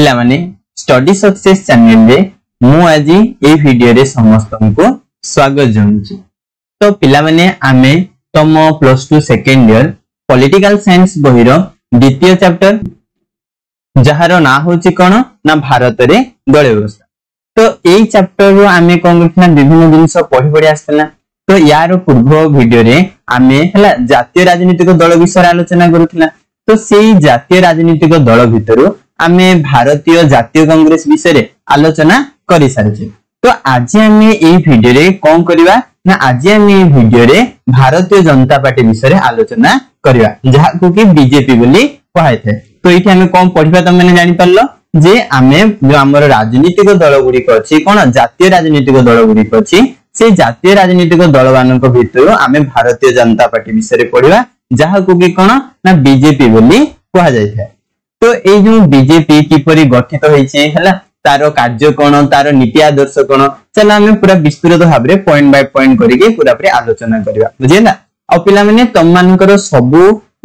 पिला माने study success channel रे मु आज ए वीडियो रे समस्त को स्वागत जनाउछु। तो पिला माने आमे तम +2 सेकेंड ईयर पॉलिटिकल साइंस बहिर द्वितीय चैप्टर जहार ना होची कोन ना भारत रे दल व्यवस्था। तो एई चैप्टर रो आमे कोन करथना विभिन्न जिंस पढि पढि आस्तला। तो यार पूर्व वीडियो रे आमे हला जातीय राजनीतिक दल विषय आलोचना करूथला। तो सेई जातीय राजनीतिक दल भितरु आमे भारतीय जातीय कांग्रेस विषय आलोचना करि सारछे। तो आज आमे एई वीडियो रे कोन करिवा ना आज आमे एई वीडियो रे भारतीय जनता पार्टी विषय आलोचना करिवा जहा को कि बीजेपी बोली कहै थे। तो एठी आमे कोन पढिबा त माने जानि परलो जे आमे जो हमर राजनीतिक दल गुडी को अछि कोन जातीय राजनीतिक दल गुडी को अछि से जातीय राजनीतिक दल वानक भितर आमे भारतीय जनता पार्टी विषय पढिबा जहा को कि कोन ना बीजेपी बोली कहै जाय थे। तो ए जो बीजेपी किपरि गठित होइछे हला तारो कार्य कोन तारो नीति आदर्श कोन चल आमे पूरा विस्तृत भाव रे पॉइंट बाय पॉइंट करिके पूरा पूरी आलोचना करिवा बुझिला। आ पिला माने तम मानकर सब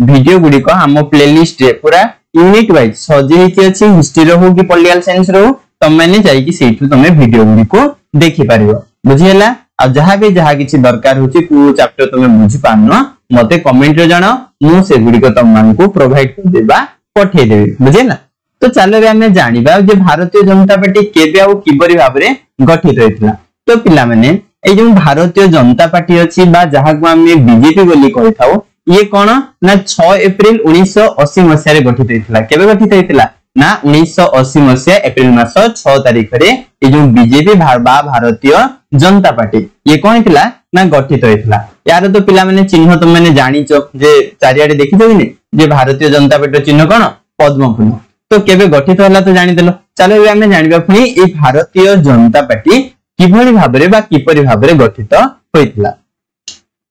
वीडियो गुडी को हम प्लेलिस्ट रे पूरा यूनिट वाइज सजेई के अछि हिस्ट्री रो हो कि पॉलिटिकल साइंस रो तम माने जाई कि सेठु तमे वीडियो गुडी को देखि पारिबो बुझिला। आ जहा किछि दरकार होछि को चैप्टर तमे बुझि पानो मते कमेंट रे जानो मु से गुडी को तम मान को प्रोवाइड कर देबा पठे देबी बुझिला। तो चलो आमे जानिबा जे भारतीय जनता पार्टी केबे आ किबरी भाबरे गठित होइतला। तो पिला माने ए जो भारतीय जनता पार्टी अछि बा जहा को आमे बीजेपी बोली कहथाउ ये कोन ना 6 अप्रैल 1980 मसिया रे गठित होइतला। केबे गठित होइतला ना 1980 मसिया अप्रैल मास 6 तारिख रे ए जो बीजेपी भारतीय जनता पार्टी ये कहैतला ना गठित होइतला। यार तो पिला माने चिन्ह तुम माने जानिचो जे चारियाडे देखिथो कि जे भारतीय जनता पार्टी चिन्ह कोन पद्म फूल। तो केबे गठित होला तो जानि देलो। चलो ए आमे जानिबा पुनी ए भारतीय जनता पार्टी किभଳି भाबरे बा किपरि भाबरे गठित होइतला।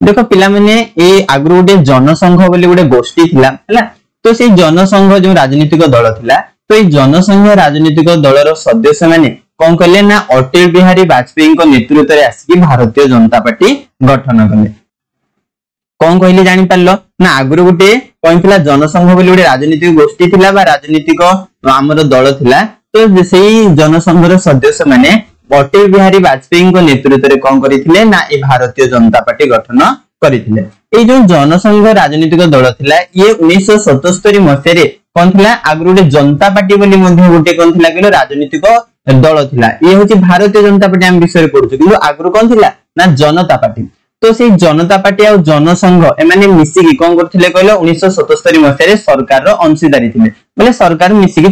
देखो पिला माने ए आगु गोटे जनसंघ बोली गोटे गोष्ठी थिला हैला। तो से जनसंघ जो राजनीतिक दल थिला तो ए जनसंघ राजनीतिक दलर सदस्य माने कोन करले ना अटल बिहारी वाजपेयी को नेतृत्व रे आसी भारतीय जनता पार्टी गठन करले। कोन कहले जानि पारलो ना आगु गोटे कहथिला जनसंघ बोली गोटे राजनीतिक गोष्ठी थिला बा राजनीतिक हमर दल थिला। तो सेही जनसंघर सदस्य माने अटल बिहारी वाजपेयी को नेतृत्व रे कोन करिथिले ना ए भारतीय जनता पार्टी गठन करिथिले। ए जो जनसंघ राजनीतिक दल थिला ये 1977 मसिया रे कोन थिला आगु गोटे जनता पार्टी बोली मध्ये गोटे कोन थिला कि राजनीतिक दल थिला। ये होची भारतीय जनता पार्टी हम विषय पढुछु किंतु आगु कोन थिला ना जनता पार्टी। तो से जनता पार्टी और जनसंघ ए माने मिसिकी कोन करथिले कहलो 1977 मसिया रे सरकार रो अंशीदारी थिले बोले सरकार मिसिकी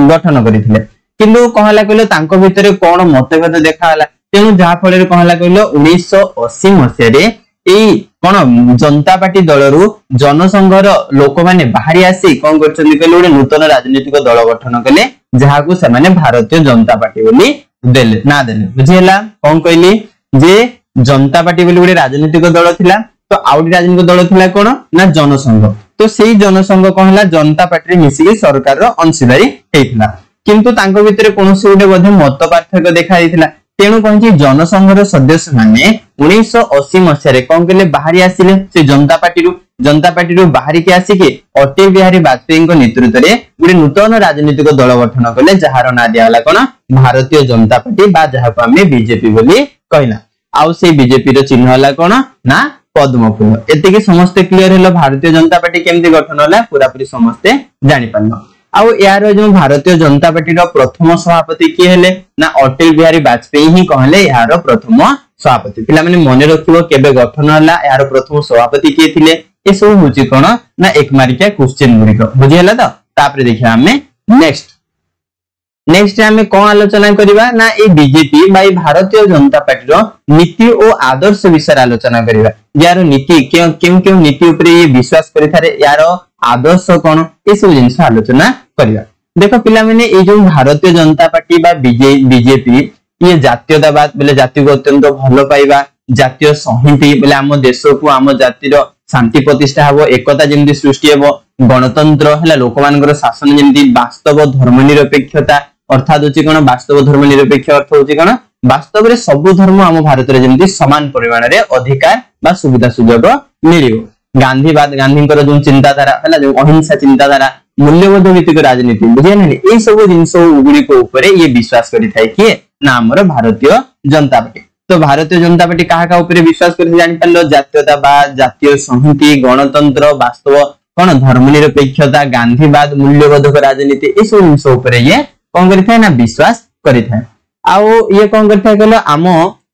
गठन करिथिले। किंतु कहला कहलो तांको भितरे कोन मतभेद देखाला तेनु जहा फळे रे कहला कहलो 1980 मसिया रे एई कोन जनता पार्टी दलरु जनसंघर लोक माने बाहरी आसी कोन करछन्ती कहलो गोटे नूतन राजनीतिक दल गठन कले जहा को से माने भारतीय जनता पार्टी बोली देले ना देले बुझिला। कोन कहली जे जनता पार्टी बोली गोटे राजनीतिक दल थिला तो आउडी राजनीतिक दल थिला कोन ना जनसंघ। तो सेही जनसंघ कहला जनता पार्टी मिसिकी सरकार रो अंशीदारी हेइथिला किंतु तांको भितरे कोनोसी गोटे बधे मत पार्थक्य देखा दिथिला। तेनु कहछि जनसंघर सदस्य माने 1980 मसिया रे कोन केले बाहरी आसिले से जनता पार्टी रो बाहरी के आसी के अटल बिहारी वाजपेयी को नेतृत्व रे गोटे नूतन राजनीतिक दल गठन कले जहार ना दियाला कोन भारतीय जनता पार्टी बा जहा को हमें बीजेपी बोली कहला। आउ से बीजेपी रो चिन्ह हला कोन ना पद्म फूल। एते समस्त clear hello Bharatiya Janata party केमती गठन होला पूरा पूरी समस्त जानि पारनो। आउ यार जो भारतीय जनता पार्टी रो प्रथम सभापति के हेले ना अटल बिहारी वाजपेयी ही कहले यार प्रथम सभापति। पिला माने मने रखिबो केबे गठन होला यार प्रथम सभापति के थिले ए सब होची कोन ना एक मार्किया क्वेश्चन गुडी को बुझियला। तो तापरे देखिया हमें नेक्स्ट हमें कोन आलोचना करिवा ना ए BJP by Bharatiya Janata party रो नीति और आदर्श विषय आलोचना करिवा। यार नीति क्यों नीति ऊपर ये विश्वास करि थारे यार आदर्श कोन ए सब जिंस आलोचना करिवा। देखो पिला माने ए जो भारतीय जनता पार्टी बा बीजेपी ये जातीयतावाद बोले जाति को अत्यंत भलो पाइबा जातीय संहिता बोले आम देश को आम जातिर शांति प्रतिष्ठा हबो एकता जेमि सृष्टि हबो गणतंत्र हला लोक मानकर शासन जेमि वास्तव धर्मनिरपेक्षता अर्थात होची कोन वास्तव धर्मनिरपेक्ष अर्थ होची कोन वास्तव रे सब धर्म आम भारत रे जेमि समान परिमाण रे अधिकार बा सुविधा सुयोग मिलियो। गांधी चिंताधारा है जो अहिंसा चिंताधारा मूल्यबोध भित्तिक राजनीति बुझिले ए सब जिंस गुड़िक ऊपर ये विश्वास करि थाए कि ना हमर भारतीय जनता पार्टी। तो भारतीय जनता पार्टी कहा ऊपर विश्वास कर जानि पारलो जातीयतावाद जातीय संहति गणतंत्र वास्तव कौन धर्मनिरपेक्षता गांधीवाद मूल्यबोधक राजनीति ए सब जिंस ऊपर ये कौन करि थाए ना विश्वास करि थाए। आउ ये कौन करि थाए कहलो आम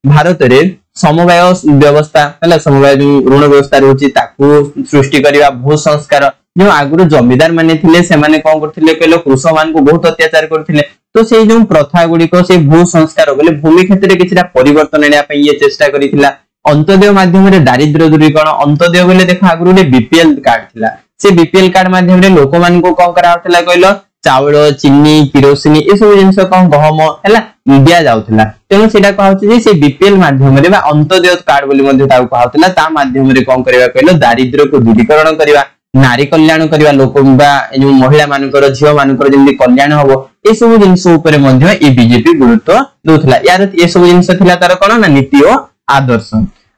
भारत रे समवाय व्यवस्था हला समवाय जो ऋण व्यवस्था रहउची ताकू सृष्टि करिवा भू संस्कार जो आगुरु जमीदार माने थिले से माने कौन करथिले कहलो कृषक मान को बहुत अत्याचार करथिले। तो से जो प्रथा गुडी को से भू संस्कार बोले भूमि क्षेत्र रे किछरा परिवर्तन एना पई ये चेष्टा करिथिला। अंत्योदय माध्यम रे दारिद्र्य दूरीकरण अंत्योदय बोले देखो आगुरु रे बीपीएल कार्ड थिला से बीपीएल कार्ड माध्यम रे लोक मान को कौन करा होतला कहलो चावल चीनी किरोसिनी ए सब जिंस कौन गहम हला दिया जाउतला। तेनो सेटा कहउची जे से बीपीएल माध्यम रे बा अंत्योदय कार्ड बोली मध्ये ताऊ कहउतला ता माध्यम रे कौन करबा कहलो दारिद्र्य को दूरीकरण करबा नारी कल्याण करबा लोक बा जो महिला मानकर झियो मानकर जेंदी कल्याण हबो ए सब जिंस ऊपर मध्ये ए बीजेपी गुरुत्व दोथला। यार ए सब जिंस थिला तार कोन ना नीति और आदर्श।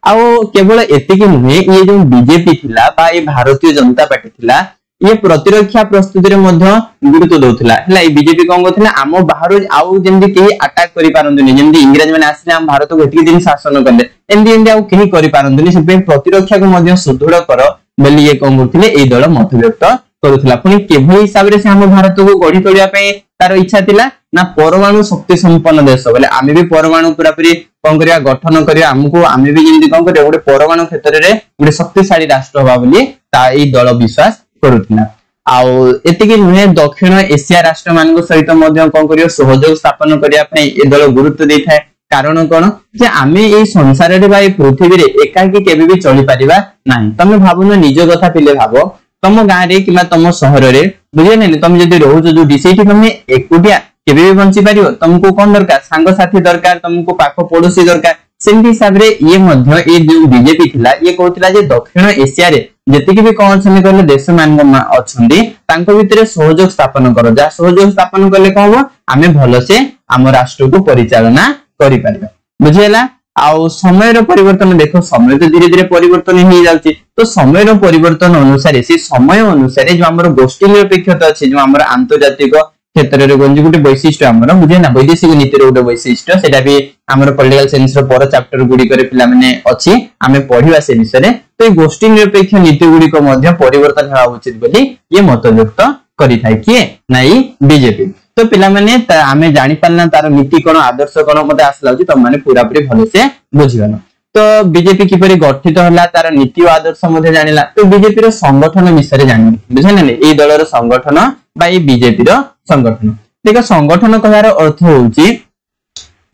आउ केवल एतिकी नुहे ये जो बीजेपी थिला बा ए भारतीय जनता पार्टी थिला ये प्रतिरक्षा प्रस्तुति रे मध्ये गुरुत्व दोथला। हला ए बीजेपी कोन गथिला आम बाहर आउ जेंदी केही अटैक करि पारंतुनी जेंदी इंग्रज माने आसिले हम भारत को एतिकी दिन शासन करले एंदी एंदी आउ केही करि पारंतुनी से प्रतिरक्षा को मध्ये सुदृढ़ कर बोली ये कौन करथिले ए दल मत व्यक्त करूथला। पुनी केभली हिसाब रे से हम भारत को गढी तोड़िया पे तार इच्छा थिला ना परमाणु शक्ति संपन्न देश बोले आमे भी परमाणु पूरा पूरी कौन करिया गठन करिया हमको आमे भी जेंदी कौन करिया गोटे परमाणु क्षेत्र रे गोटे शक्तिशाली राष्ट्र होबा बोली ता ए दल विश्वास करूथला। आउ एतिकी नुहे दक्षिण एशिया राष्ट्र मान सहित मध्य कौन करियो सहयोग स्थापन करिया पे ए दल गुरुत्व देथाय। कारण कोन जे आमे ए संसार रे भाई पृथ्वी रे एकाकी केबे भी चली परिबा नाही। तमे भाबुनो निज कथा पिले भाबो तम गां रे किमा तम शहर रे बुझे नै तमे जदी रहउछ जो डिसेठी तमे एकुटिया केबे भी बंची परिबो तुमको कोन दरकार संग साथी दरकार तुमको पाखो पड़ोसी दरकार। सेमि हिसाब रे ये मध्य ए जो बीजेपी थिला ये कहउतला जे दक्षिण एशिया रे जति भी कोन छने कहले देश मान अछंदी तांको भितरे सहयोग स्थापन करो जा सहयोग स्थापन करले कहबो आमे भलो से हम राष्ट्र को परिचालना करि परिबा बुझेला। आउ समय रो परिवर्तन देखो समय तो धीरे धीरे परिवर्तन हो जाउची तो समय रो परिवर्तन अनुसार से समय अनुसार जो हमर गोष्ठी निरपेक्षता अछि जो हमर आंतरजातिक क्षेत्र रे गंजी गुटे वैशिष्ट्य हमर बुझे ना वैदेशिक नीति रो गुटे वैशिष्ट्य सेटा भी हमर पॉलिटिकल साइंस रो पर चैप्टर गुडी करे पिला माने अछि आमे पढिबा से विषय तो गोष्ठी निरपेक्ष नीति गुडी को मध्य परिवर्तन हेबा उचित बोली ये मत व्यक्त करि थाय किए नाही बीजेपी। तो पिला माने आमे जानि पारना तार नीति कोन आदर्श कोन मते आसला छि त माने पूरा पूरी भलो से बुझिगनो। तो बीजेपी किपरि गठित हला तार नीति और आदर्श मते जानिला तो बीजेपी रो संगठन विषय जानि बुझेना नै ए दलर संगठन बा ए बीजेपी रो संगठन देखो संगठन कहर अर्थ होउची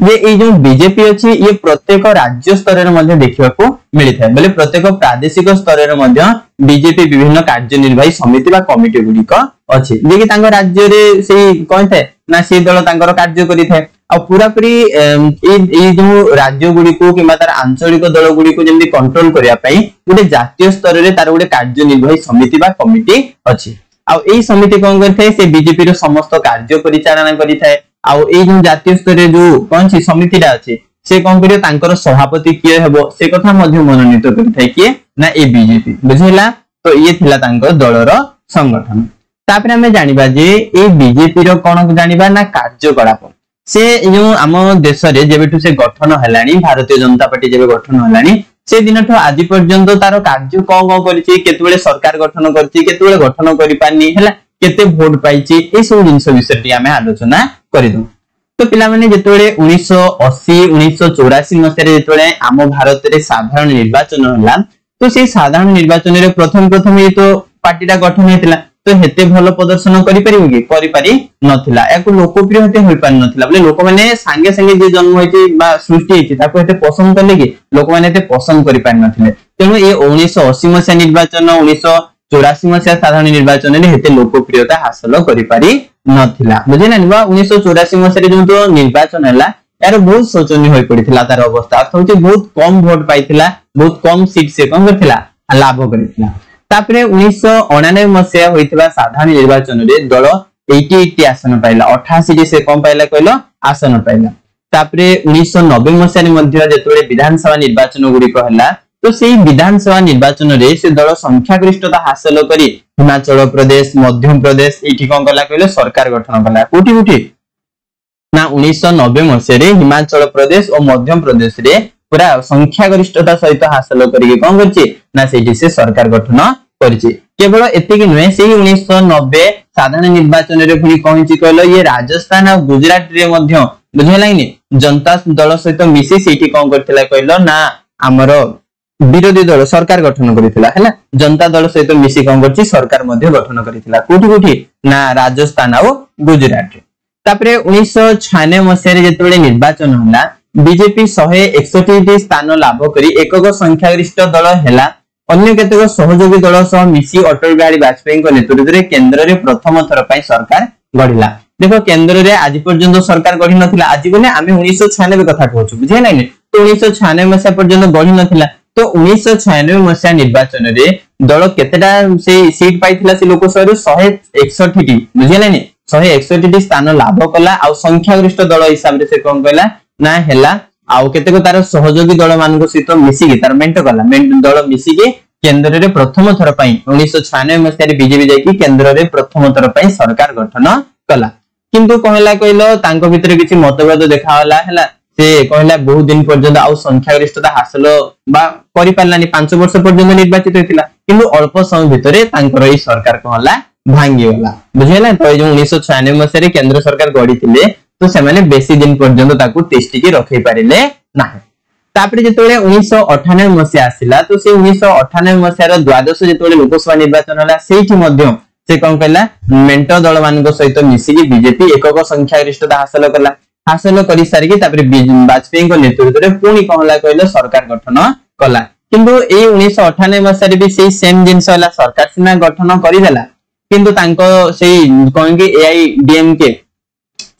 जे ए जो बीजेपी अछि ये प्रत्येक राज्य स्तर रे मध्ये देखिबा को मिलि थाय बोले प्रत्येक प्रादेशिक स्तर रे मध्ये बीजेपी विभिन्न कार्यनिर्वाही समिति बा कमिटी गुडी को अछि जे कि तांग राज्य रे सेही कोन थाय ना से दल तांगर कार्य करि थाय आ पूरा पूरी ए जो राज्य गुडी को किबा तार आंचलिक दल गुडी को जेंदी कंट्रोल करिया पई गुटे जातीय स्तर रे तार गुटे कार्यनिर्वाही समिति बा कमिटी अछि। आ एई समिति कोन करथाय से बीजेपी रो समस्त कार्य परिचालन करि थाय। आ एई जो जातीय स्तर रे जो कोन छि समिति रा अछि से कोन करियो तांकर सभापति किए हेबो से कथा मध्ये मनोनीत करि थाय किए ना ए बीजेपी बुझिला। तो ये थिला तांकर दलर संगठन। तापर हमें जानिबा जे ए बीजेपी रो कोन जानिबा ना कार्यकलाप से जो आम देश रे जेबेटु से गठन हलानी भारतीय जनता पार्टी जेबे गठन हलानी से दिन आज पर्यंत तार कार्य कौन कौन करिछि केतबेले सरकार गठन करछि केतबेले गठन करि पानी हैला केते वोट पाइछि ए सब जिंस विषय आमे आलोचना करिदु। तो पिला माने जेतबेले 1980 1984 मसिया जेतबेले आम भारत रे साधारण निर्वाचन हला तो से साधारण निर्वाचन रे प्रथम ये तो पार्टीटा गठन हेतिला तो हेते भलो प्रदर्शन करि परिबो कि करि पारि नथिला याको लोकप्रिय हेते होई पार नथिला बोले लोक माने संगे संगे जे जन्म होइछि बा सृष्टि होइछि ताको हेते पसंद करले कि लोक माने हेते पसंद करि पार नथिले। तेनु ए 1980 मसिया निर्वाचन 1984 मसिया साधारण निर्वाचन रे हेते लोकप्रियता हासिल करि पारि नथिला बुझे ना। 1984 मसिया जो तो निर्वाचन हला यार बहुत शोचनीय होई पड़िथिला तार अवस्था अर्थ होछि बहुत कम वोट पाइथिला बहुत कम सीट से कम करथिला लाभ करिथिला। तापरे 1999 मसिया होइतबा साधारण निर्वाचन रे दल 88 आसन पाइला 88 जे से कम पाइला कहलो आसन पाइला। तापरे 1990 मसिया रे मध्ये जेतबे विधानसभा निर्वाचन गुडी कहला तो सेही विधानसभा निर्वाचन रे से दल संख्यागरिष्ठता हासिल करी हिमाचल प्रदेश मध्य प्रदेश एठी कोन कला कहले सरकार गठन कला कोठी कोठी ना 1990 मसिया रे हिमाचल प्रदेश और मध्य प्रदेश रे पूरा संख्यागरिष्ठता सहित हासिल करी कोन करछि ना सेठी से सरकार गठन करछि केवल एतिक नुहे से 1990 साधारण निर्वाचन रे पुनी कहिछि कहलो ये राजस्थान और गुजरात रे मध्य बुझेलाइनी जनता दल सहित मिसी सेठी कोन करथिला कहलो ना हमर विरोधी दल सरकार गठन करिथिला हैला जनता दल सहित मिसी कोन करछि सरकार मध्य गठन करिथिला कोठी कोठी ना राजस्थान और गुजरात रे तापरे 1996 मसिया रे जेतेबेले निर्वाचन होला बीजेपी 161 स्थान लाभ करी एकक संख्यागरिष्ठ दल हैला अन्य केतेक सहयोगी दल सह मिसी अटल बिहारी वाजपेयी को नेतृत्व रे केंद्र रे प्रथम थर पई सरकार गढिला देखो केंद्र रे आज पर्यंत सरकार गढि नथिला आज बने आमे 1996 कथा कहछु बुझे नै तो 1996 मसिया पर्यंत गढि नथिला तो 1996 मसिया निर्वाचन रे दल केतेटा से सीट पाइथिला से लोकसभा रे 161 टी बुझे नै 161 टी स्थान लाभ कला आ संख्यागरिष्ठ दल हिसाब रे से कोन कहला ना हैला आउ केतेक तार सहयोगी दल मानको सहित मिसी के तार मेंट कला मेंट दल मिसी के केंद्र रे प्रथम थर पई 1996 मसिया रे बीजेपी जाई कि केंद्र रे प्रथम थर पई सरकार गठन कला किंतु कहला कहलो तांको भितरे किछि मतभेद देखावला हैला से कहला बहुत दिन पर्यंत आउ संख्यागरिष्ठता हासिल बा करि पारलानी 5 वर्ष पर्यंत निर्वाचित होइतिला किंतु अल्प समय भितरे तांकर ई सरकार कहला भांगी होला बुझेला तो जो 1996 मसिया रे केंद्र सरकार गढितिले तो से माने बेसी दिन पर्यंत ताकू टेस्टी के रखै पारिले नाही तापरे जेतोले 1998 मसिया आसिला तो से 1998 मसिया रो द्वादश जेतोले लोकसभा निर्वाचन होला सेठी मध्य से कोन कहला मेंट दल मानको सहित मिसी की बीजेपी एकक संख्यागरिष्ठता हासिल करि सारी कि तापरे वाजपेयी को नेतृत्व रे पुणी कहला कहले सरकार गठन कला किंतु ए 1998 मसिया रे भी सेही सेम जिंस होला सरकार सिना गठन करि देला किंतु तांको सेही कोन कि एआईडीएमके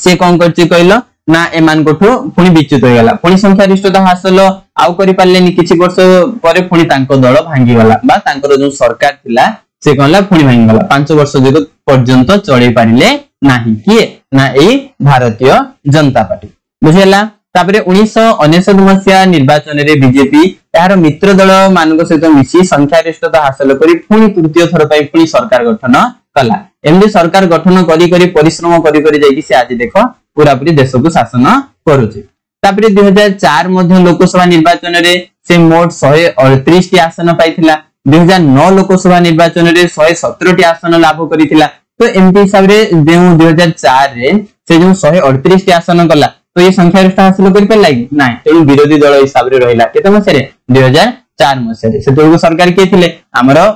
से कोन करछि कहलो ना एमान कोठो पुणी विच्युत हो गला पुणी संख्यागरिष्ठता हासिल आउ करि पारलेनी किछि वर्ष परे पुणी तांको दल भांगी गला बा तांकर जो सरकार थिला से कहला पुणी भांगी गला 5 वर्ष जक पर्यंत चलै पारिले नाही किए ना ए भारतीय जनता पार्टी बुझेला तापरे 1999 मसिया निर्वाचन रे बीजेपी यार मित्र दल मानक सहित मिसी संख्यागरिष्ठता हासिल करी पुणी तृतीय थर पई पुणी सरकार गठन कला एमदी सरकार गठन करी करी परिश्रम करी करी जाई कि से आज देखो पूरा पूरी देश को शासन करूची तापरे 2004 मध्ये लोकसभा निर्वाचन रे से मोट 138 टी आसन पाइथिला 2009 लोकसभा निर्वाचन रे 117 टी आसन लाभ करिथिला तो एमती हिसाब रे 2004 रे से जो 138 टी आसन कला तो ये संख्यागरिष्ठता हासिल करि पाइला कि नाही तेणु विरोधी दल हिसाब रे रहिला केते मसे रे 2004 मसे रे से तो सरकार के थिले हमरो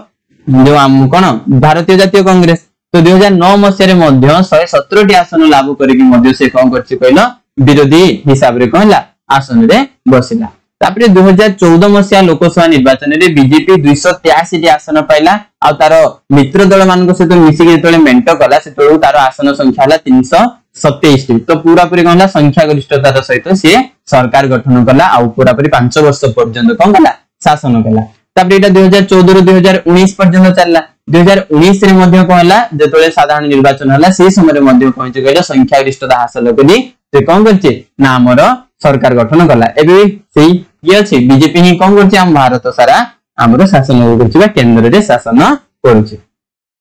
जो हम कोन भारतीय जातीय कांग्रेस तो 2009 मसे रे मध्ये 117 टी आसन लाभ करिकि मध्ये से कोन करछि कहलो विरोधी हिसाब रे कहला आसन रे बसिला तापरे 2014 मसिया लोकसभा निर्वाचन रे बीजेपी 283 टी आसन पाइला आ तार मित्र दल मानको सहित मिसी के तळे मेंट कला से तळु तार आसन संख्या हला 327 टी तो पूरा पूरी कहला संख्या गरिष्ठता सहित से सरकार गठन कला आ पूरा पूरी 5 वर्ष पर्यंत कोन कला शासन कला तापरे एटा 2014 रो 2019 पर्यंत चलला 2019 रे मध्ये कहला जेतळे साधारण निर्वाचन हला से समय रे मध्ये कहै कहला संख्या गरिष्ठता हासिल करी से कोन करछि ना हमर सरकार गठन कला एबे सेही ये अछि बीजेपी ही कोन करछि हम भारत सारा हमर शासन करछि बा केंद्र रे शासन करछि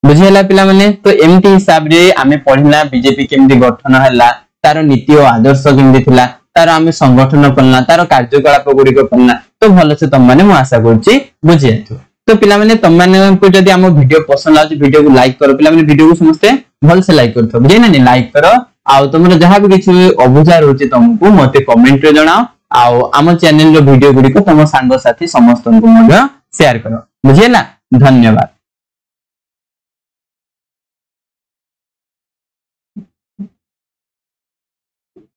बुझियला पिला माने तो एमटी हिसाब रे आमे पढिला बीजेपी केमदी गठन हला तार नीति और आदर्श केमदी थिला तार आमे संगठन पन्ना तार कार्यकलाप गुडी को पन्ना तो भलो से तम माने मु आशा करछि बुझियथु तो पिला माने तम माने को जदी हम वीडियो पसंद आछि वीडियो को लाइक करो पिला माने वीडियो को समस्त भल से लाइक करथो बुझे ना लाइक करो आ तुमरा जहां भी किछि अबुझा रहउछि तुमको मते कमेंट रे जणाओ आ आम चैनल रो वीडियो गुडी को तम संग साथी समस्त को मध्य शेयर करो बुझियला धन्यवाद।